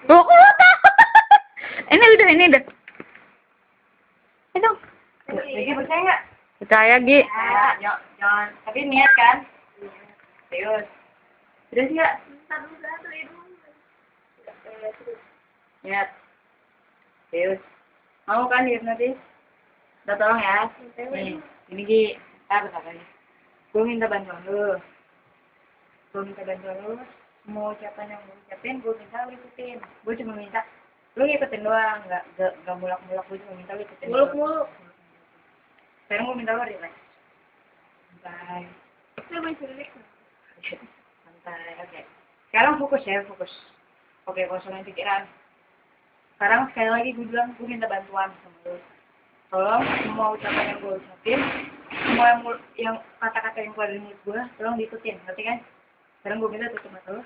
Loh, kok lo tahu? Ini udah. Ayo. Lagi percaya nggak? Percaya, Gi. Jangan. Tapi niat kan? Serius. Udah sih nggak? Niat. Serius. Mau kan hipnotis? Udah tolong ya. Nih, ini Gi. Bentar lagi. Gue minta bantuan lu. Mau ucapan yang gue ucapin, gue minta lu ikutin. Gue cuma minta lu ikutin doang, nggak mulak-mulak. Gue cuma minta lu ikutin. Muluk. Sekarang gue minta lu relax. Santai. Santai, oke. Sekarang fokus. Oke, kosongin pikiran. Sekarang sekali lagi gue bilang, gue minta bantuan sama lu. Tolong semua ucapan yang gue ucapin, semua yang kata-kata yang keluar dari mulut gue, tolong diikutin, ngerti kan? Sekarang gue minta tutup mata lu.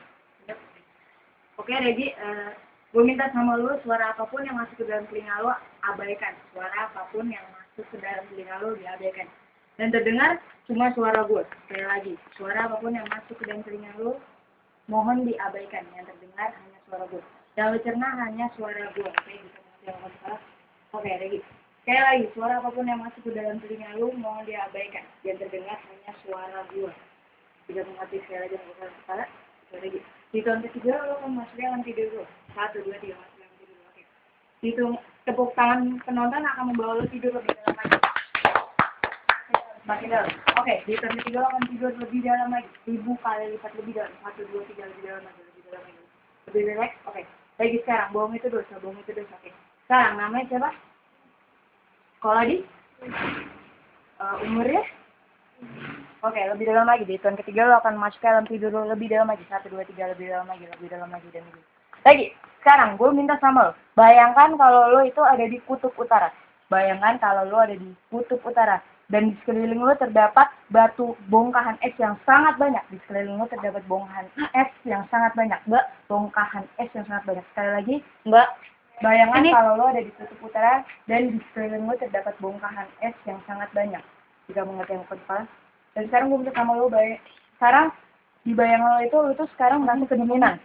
Oke, Regi, gue minta sama lu suara apapun yang masuk ke dalam telinga lu abaikan. Suara apapun yang masuk ke dalam telinga lu diabaikan. Dan terdengar cuma suara gue. Sekali lagi, suara apapun yang masuk ke dalam telinga lu mohon diabaikan. Yang terdengar hanya suara gue. Yang dicerna hanya suara gue. Oke, bisa yang salah. Oke, Regi. Sekali lagi, suara apapun yang masuk ke dalam telinga lu mohon diabaikan. Yang terdengar hanya suara gue. Tidak mengerti sekali lagi yang kepala. Lagi. Di tahun ketiga lo akan masuknya akan tidur dulu. 1, 2, 3 masuk yang tidur. Oke. Hitung tepuk tangan penonton akan membawa lo tidur lebih dalam lagi. Makin dalam. Oke. Di tahun ketiga lo akan tidur lebih dalam lagi. 1000 kali lipat lebih dalam. 1, 2, 3 lebih dalam lagi. Lebih relax. Oke. Lagi sekarang bohong itu dosa. Oke. Sekarang namanya siapa? Sekolah di? Umurnya? Oke, lebih dalam lagi. Di tahun ketiga lo akan masuk ke dalam tidur lo lebih dalam lagi. 1, 2, 3 lebih dalam lagi dan lebih. Lagi. Sekarang gue minta sama lo. Bayangkan kalau lo itu ada di kutub utara. Dan di sekeliling lo terdapat batu bongkahan es yang sangat banyak. Sekali lagi, Mbak. Bayangkan kalau lo ada di kutub utara dan di sekeliling lo terdapat bongkahan es yang sangat banyak. Jika mengerti yang kepala. Dan sekarang gue minta sama lo, sekarang di bayangan lo itu sekarang merasa kedinginan.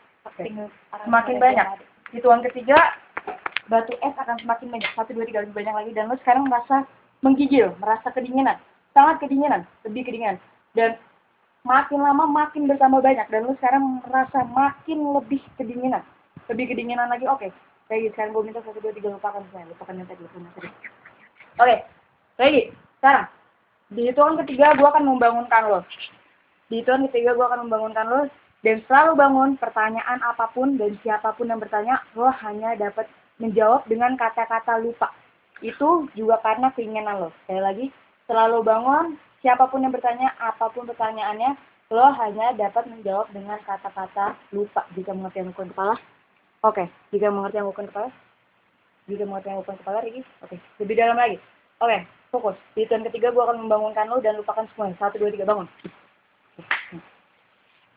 Semakin banyak. Hitungan ketiga, batu es akan semakin banyak. 1, 2, 3 lebih banyak lagi. Dan lo sekarang merasa menggigil, merasa kedinginan. Sangat kedinginan, lebih kedinginan. Dan makin lama makin bertambah banyak. Dan lo sekarang merasa makin lebih kedinginan. Lebih kedinginan lagi, oke. Lagi, sekarang gue minta 1, 2, 3 lupakan yang tadi. Oke, lagi, sekarang. Di hitungan ketiga, gue akan membangunkan lo. Dan selalu bangun pertanyaan apapun dan siapapun yang bertanya, lo hanya dapat menjawab dengan kata-kata lupa. Itu juga karena keinginan lo. Sekali lagi, selalu bangun, siapapun yang bertanya, apapun pertanyaannya, lo hanya dapat menjawab dengan kata-kata lupa. Jika mengerti yang bukan kepala. Oke, jika mengerti yang bukan kepala, Regi. Oke, lebih dalam lagi. Oke, fokus. Di hitungan ketiga, gue akan membangunkan lo dan lupakan semuanya. 1, 2, 3, bangun.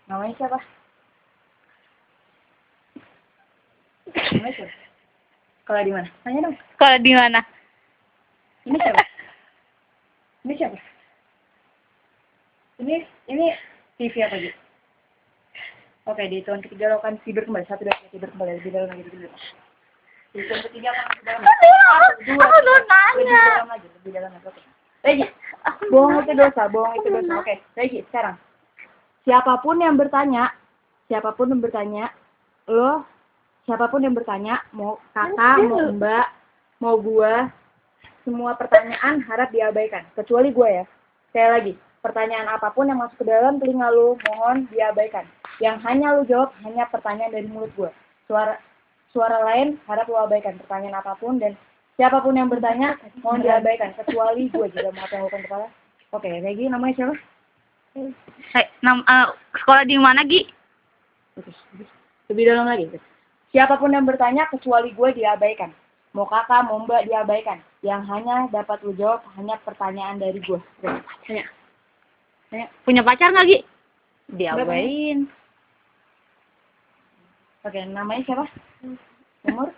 Namanya siapa? Sekolah di mana? Tanya dong. Sekolah di mana? Ini siapa? Ini TV apa gitu? Oke, di hitungan ketiga lo akan tidur kembali. 1, 2, 3, tidur kembali. Lebih dalam lagi. Di hitungan ketiga akan tidur kembali. 1, 2, 3. Lebih dalam lagi. Oke. Lagi. Bohong itu dosa. Oke. Lagi. Sekarang. Siapapun yang bertanya, mau kakak, mau mbak, mau gua, semua pertanyaan harap diabaikan. Kecuali gua ya. Sekali lagi, pertanyaan apapun yang masuk ke dalam telinga lu, mohon diabaikan. Yang hanya lu jawab, hanya pertanyaan dari mulut gua. Suara lain harap lu abaikan. Pertanyaan apapun dan siapapun yang bertanya, mohon diabaikan. Kecuali gua jika mau bukan kepala. Oke, lagi namanya siapa? Sekolah di mana, Gi? Lebih dalam lagi. Siapapun yang bertanya kecuali gue diabaikan. Mau kakak, mau mbak diabaikan. Yang hanya dapat lu jawab hanya pertanyaan dari gue. Tanya. Punya pacar nggak, Gi? Diabain. Oke, namanya siapa? Umur?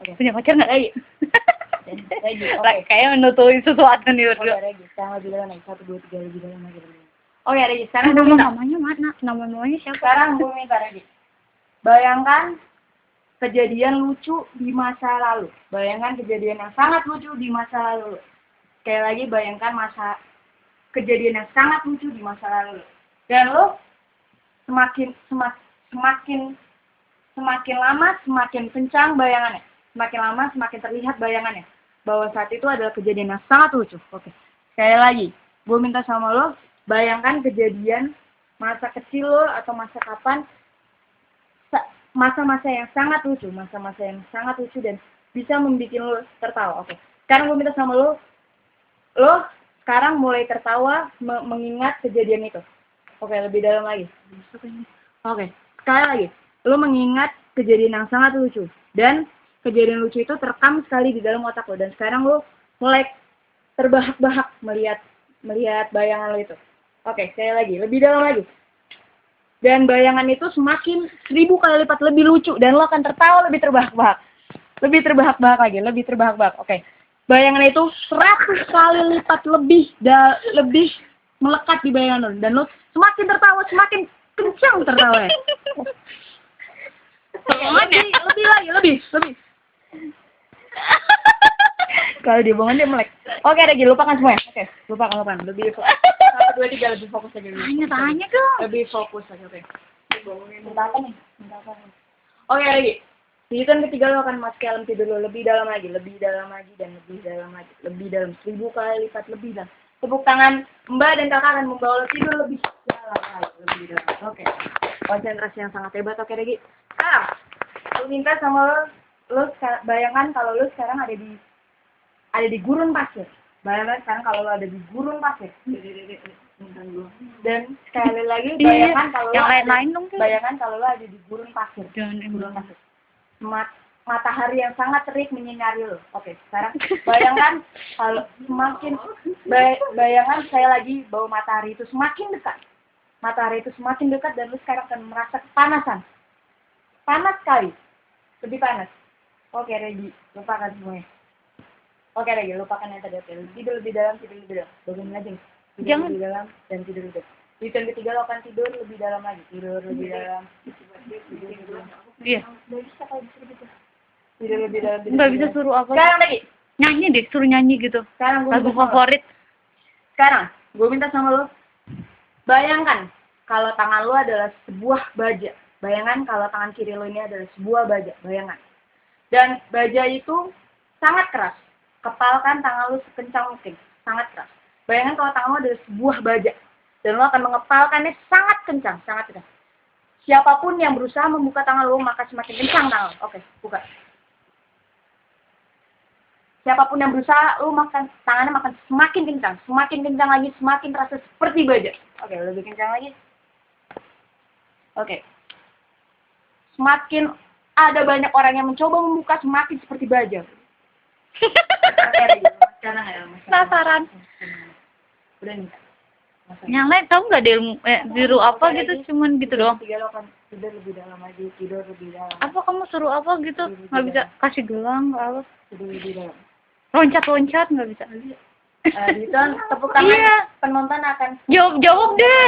Oke. Punya pacar nggak, Gi? Regi, oke. Kayak menutupi sesuatu nih. Oke, Regi. Sekarang lebih dalam lagi. 1, 2, 3 lebih dalam lagi. Oke, Regi. Sekarang namanya mana? Namanya siapa? Sekarang gue minta Regi. Bayangkan kejadian lucu di masa lalu. Bayangkan kejadian yang sangat lucu di masa lalu. Sekali lagi bayangkan kejadian yang sangat lucu di masa lalu. Dan lo semakin lama semakin kencang bayangannya. Semakin lama semakin terlihat bayangannya. Bahwa saat itu adalah kejadian yang sangat lucu. Oke. Sekali lagi, gue minta sama lo, bayangkan kejadian masa kecil lo atau masa kapan, masa-masa yang sangat lucu, dan bisa membuat lo tertawa. Oke. Sekarang gue minta sama lo sekarang mulai tertawa mengingat kejadian itu. Oke, lebih dalam lagi. Oke, sekali lagi. Lo mengingat kejadian yang sangat lucu. Dan kejadian lucu itu terekam sekali di dalam otak lo. Dan sekarang lo mulai terbahak-bahak melihat bayangan lo itu. Oke, sekali lagi. Lebih dalam lagi. Dan bayangan itu semakin 1000 kali lipat lebih lucu. Dan lo akan tertawa lebih terbahak-bahak. Lebih terbahak-bahak. Oke. Bayangan itu 100 kali lipat lebih melekat di bayangan lo. Dan lo semakin tertawa, semakin kencang tertawa. Lebih. Kalau dia bohong dia melek. Oke, Regi, lupakan semua ya. Oke, lupakan. Lebih 1, 2, 3 lebih fokus aja. Tanya dong. Lebih fokus aja, oke. Minta apa nih? Oke, Regi. Di hitungan ketiga lo akan masuk ke alam tidur lo lebih dalam lagi, dan lebih dalam 1000 kali lipat lebih dalam. Tepuk tangan Mbak dan Kakak akan membawa lo tidur lebih dalam lagi, lebih dalam. Oke. Konsentrasi yang sangat hebat. Oke, Regi. Sekarang, aku minta sama lo bayangkan kalau lo sekarang ada di gurun pasir. Bayangkan sekarang kalau lo ada di gurun pasir. Dan sekali lagi bayangkan kalau lo ada di gurun pasir. Matahari yang sangat terik menyinari lo. Oke, sekarang bayangkan kalau bayangkan saya lagi bahwa matahari itu semakin dekat. Dan lo sekarang akan merasa kepanasan. Panas sekali. Lebih panas. Oke, Regi, lupakan semuanya. Oke, Regi, lupakan yang tadi. Oke, tidur lebih dalam. Bagaimana aja? Tidur lebih dalam dan tidur lebih dalam. Di hitungan ketiga lo akan tidur lebih dalam lagi. Tidur lebih dalam. Iya. Nggak bisa kalau disuruh gitu. Tidur lebih dalam. Nggak bisa suruh apa. Sekarang lagi. Nyanyi deh, suruh nyanyi gitu. Sekarang lagu favorit. Sekarang, gue minta sama lo. Bayangkan kalau tangan lo adalah sebuah baja. Bayangkan kalau tangan kiri lo ini adalah sebuah baja. Bayangkan. Dan baja itu sangat keras. Kepalkan tangan lo sekencang mungkin. Sangat keras. Bayangkan kalau tangan lo adalah sebuah baja. Dan lo akan mengepalkannya sangat kencang. Siapapun yang berusaha membuka tangan lo, maka semakin kencang tangan lo. Oke, buka. Siapapun yang berusaha, tangannya makan semakin kencang lagi, semakin terasa seperti baja. Oke, lebih kencang lagi. Oke. Semakin ada banyak orang yang mencoba membuka, semakin seperti baja. Oke, sekarang ya. Penasaran. Udah nih. Yang lain tahu nggak deh biru apa gitu, cuman gitu doang. Tiga lo akan tidur lebih dalam lagi, tidur lebih dalam. Apa kamu suruh apa gitu? Nggak bisa kasih gelang nggak apa? Tidur lebih dalam. Loncat nggak bisa. Itu tepuk tangan. Iya. Penonton akan Jawab deh.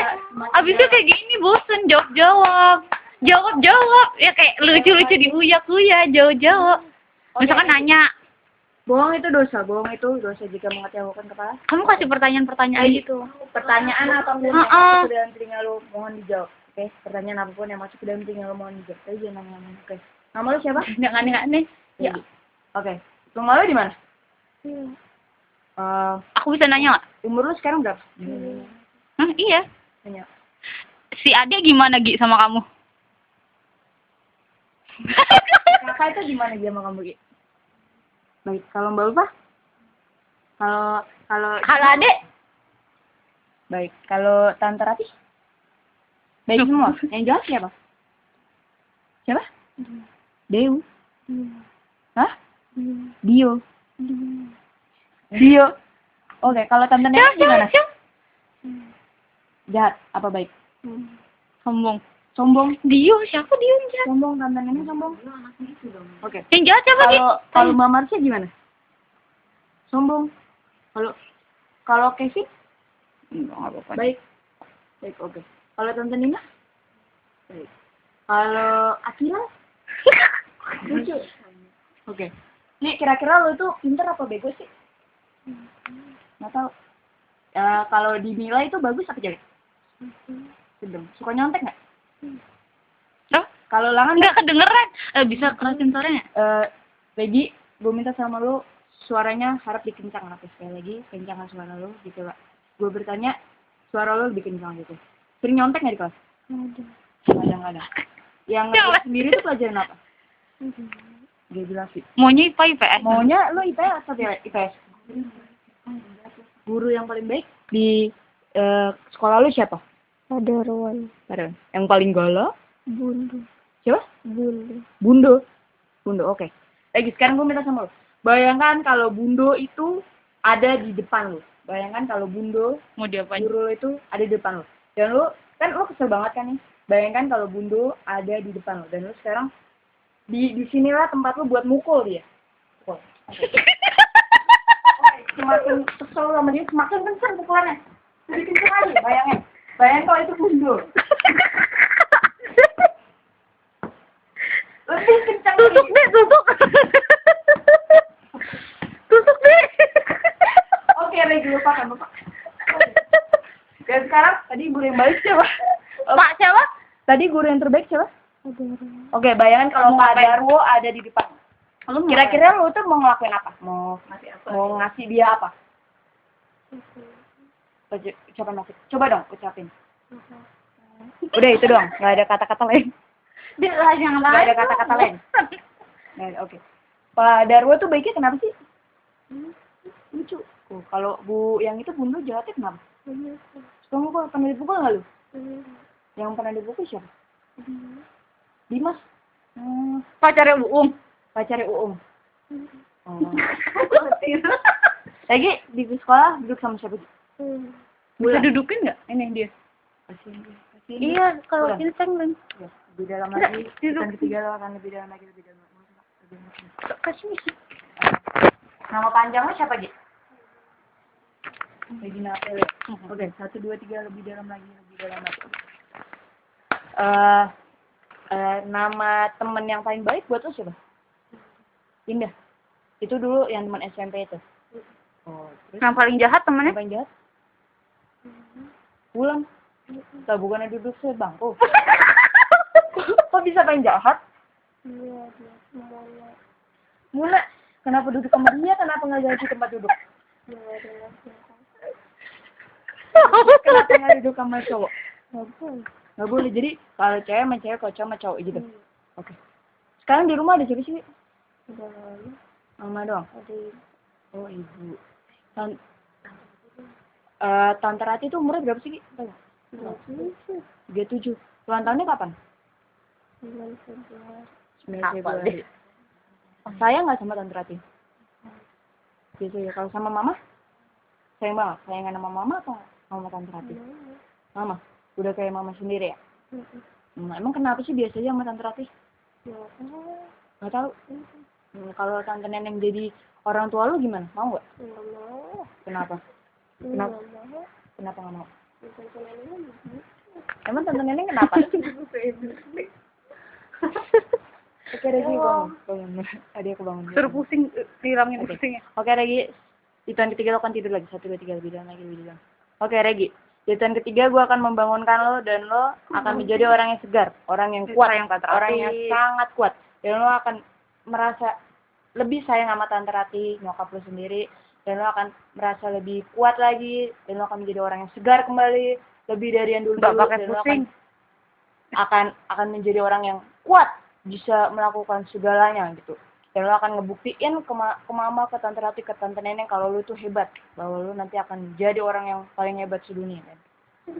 Abisnya kayak gini bosen jawab. Ya kayak lucu-lucu diuyak-uyak jawab. Misalkan nanya. Bohong itu dosa jika mengecewakan kepala. Kamu kasih pertanyaan gitu. Pertanyaan apapun yang masuk ke dalam telinga lo mohon dijawab. Oke, pertanyaan apapun yang masuk ke dalam telinga lo mohon dijawab. Tapi jangan ngomong. Oke. Nama lo siapa? Nggak aneh-aneh. Ya. Oke. Rumah lo di mana? Aku bisa nanya nggak? Umur lo sekarang berapa? Iya. Tanya. Si Ade gimana Gi sama kamu? Kakak itu gimana dia sama kamu Gi? Baik, kalau Mbak Ulfa? Kalau Ade? Baik, kalau Tante Ratih? Baik semua. Yang jawab siapa? Siapa? Dew. Hah? Dio. Oke, kalau Tante Nenek gimana? Jahat, apa baik? Sombong. Dio, siapa Dio yang jahat? Sombong, Tante Nenek sombong. Oke. Yang jahat siapa Gi? Kalau Mbak Marsha gimana? Sombong. Kalau Kevin? Enggak apa-apa. Baik, oke. Kalau Tante Nina? Baik. Kalau Akila? Lucu. Oke. Nih kira-kira lo tuh pinter apa bego sih? Nggak tahu. Kalau dinilai itu bagus apa jelek? Sedang. Suka nyontek nggak? Oh, Kalau Langan nggak kedengeran. Bisa kerasin suaranya? Regi, gue minta sama lo suaranya harap dikencang lah sekali lagi, kencangan suara lo gitu lah. Gue bertanya, suara lo lebih kencang gitu. Sering nyontek nggak di kelas? Nggak ada. Yang lo sendiri tuh pelajaran apa? Geografi. Maunya IPA IPS. Maunya lo IPS atau IPS? Guru yang paling baik di sekolah lo siapa? Padarwan. Yang paling galak? Bundu. Siapa? Bundu. Bundo, oke. Lagi sekarang gue minta sama lo. Bayangkan kalau Bundo itu ada di depan lo. Bayangkan kalau Bundo, Mau diapain? guru lo itu ada di depan lo. Dan lo, kan lo kesel banget kan nih. Bayangkan kalau Bundo ada di depan lo. Dan lo sekarang, di sinilah tempat lo buat mukul dia. Mukul. Oke. Semakin kesel sama dia, semakin kencang pukulannya. Lebih kencang lagi, bayangin. Bayangin kalau itu Bundo. Lebih kencang lagi. Tusuk deh, tusuk. Tusuk deh. Oke, Regi, lupakan. Dan sekarang, tadi guru yang baik siapa? Pak siapa? Tadi guru yang terbaik siapa? Padarwan. Oke, bayangkan kalau Mau Pak ngapain? Darwo ada di depan. Lu Kira-kira lu tuh mau ngelakuin apa? Mau ngasih dia apa? Ucapan masih. Coba dong, ucapin. Udah itu doang, nggak ada kata-kata lain. dia lah yang lain. Nggak ada kata-kata lain. Nggak ada, oke. Pak Darwo tuh baiknya kenapa sih? Lucu. Kalau Bu yang itu Bundu jahatnya kenapa? Kamu kok pernah dipukul nggak lu? Yang pernah dipukul siapa? Dimas. Pacarnya Uung. Pacarnya Uung. Oh. Lagi di sekolah duduk sama siapa? Bisa dudukin nggak? Ini dia. Kasihin. Iya, kalau Ulang. ini pengen. Ya, lebih dalam Nggak, lagi. duduk. Yang ketiga lo akan lebih dalam lagi. Kasih sih. Nama panjang lo siapa, Ji? Regina Apel. Oke, 1, 2, 3 lebih dalam lagi. Nama temen yang paling baik buat lo siapa? Indah. Itu dulu yang teman SMP itu. Oh, terus Yang paling jahat yang temennya? paling jahat? Pulang. Tak bukannya duduk sebangku. Kok bisa paling jahat? Iya, dia semuanya. Mula, kenapa duduk sama dia? Kenapa nggak ganti tempat duduk? Dia adalah siapa? Kenapa nggak duduk sama cowok? Nggak boleh. Nggak boleh. Jadi kalau cewek sama cewek, kalau cowok sama cowok gitu. Oke. Sekarang di rumah ada siapa sih? Udah lalu. Mama doang. Ada ibu. Oh, ibu. Tante Rati itu umurnya berapa sih? Tahu nggak? 37. Ulang tahunnya kapan? 9 Februari. 9 Hafal Februari. Sayang nggak sama Tante Rati? Gitu ya. Kalau sama Mama? Sayang banget. Sayangan sama Mama atau sama Tante Rati? Mama. Udah kayak Mama sendiri ya? Emang kenapa sih biasanya sama Tante Rati? Nggak tahu. Kalau Tante Neneng jadi orang tua lu gimana? Mau nggak? Nggak mau. Kenapa? Nggak mau. Kenapa nggak mau? Bukan neneknya begitu. Emang Tante Neneng kenapa? Oke, Regi, bangun. Tadi aku bangun. Suruh pusing, hilangin Oke. pusingnya. Oke, Regi. Di tahun ketiga lo akan tidur lagi. 1, 2, 3, lebih dalam lagi. Oke, Regi. Di tahun ketiga gue akan membangunkan lo dan lo akan menjadi orang yang segar, orang yang kuat, Sayang Tante Rati. orang yang sangat kuat. Dan lo akan merasa lebih sayang sama Tante Rati, nyokap lo sendiri. Dan lo akan merasa lebih kuat lagi. Dan lo akan menjadi orang yang segar kembali, lebih dari yang dulu. Nggak pakai Dan lo pusing. akan menjadi orang yang kuat, bisa melakukan segalanya gitu. Dan lo akan ngebuktiin ke mama, ke Tante Rati, ke Tante Neneng kalau lo tuh hebat, bahwa lo nanti akan jadi orang yang paling hebat sedunia. Kan?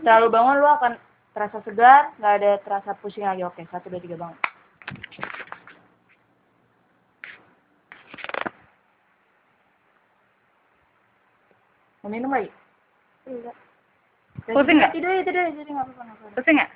Setelah lo bangun lo akan terasa segar, nggak ada terasa pusing lagi. Oke, 1, 2, 3 bangun. Mau minum lagi? Enggak. Pusing nggak? Tidak, jadi nggak apa-apa. Pusing nggak?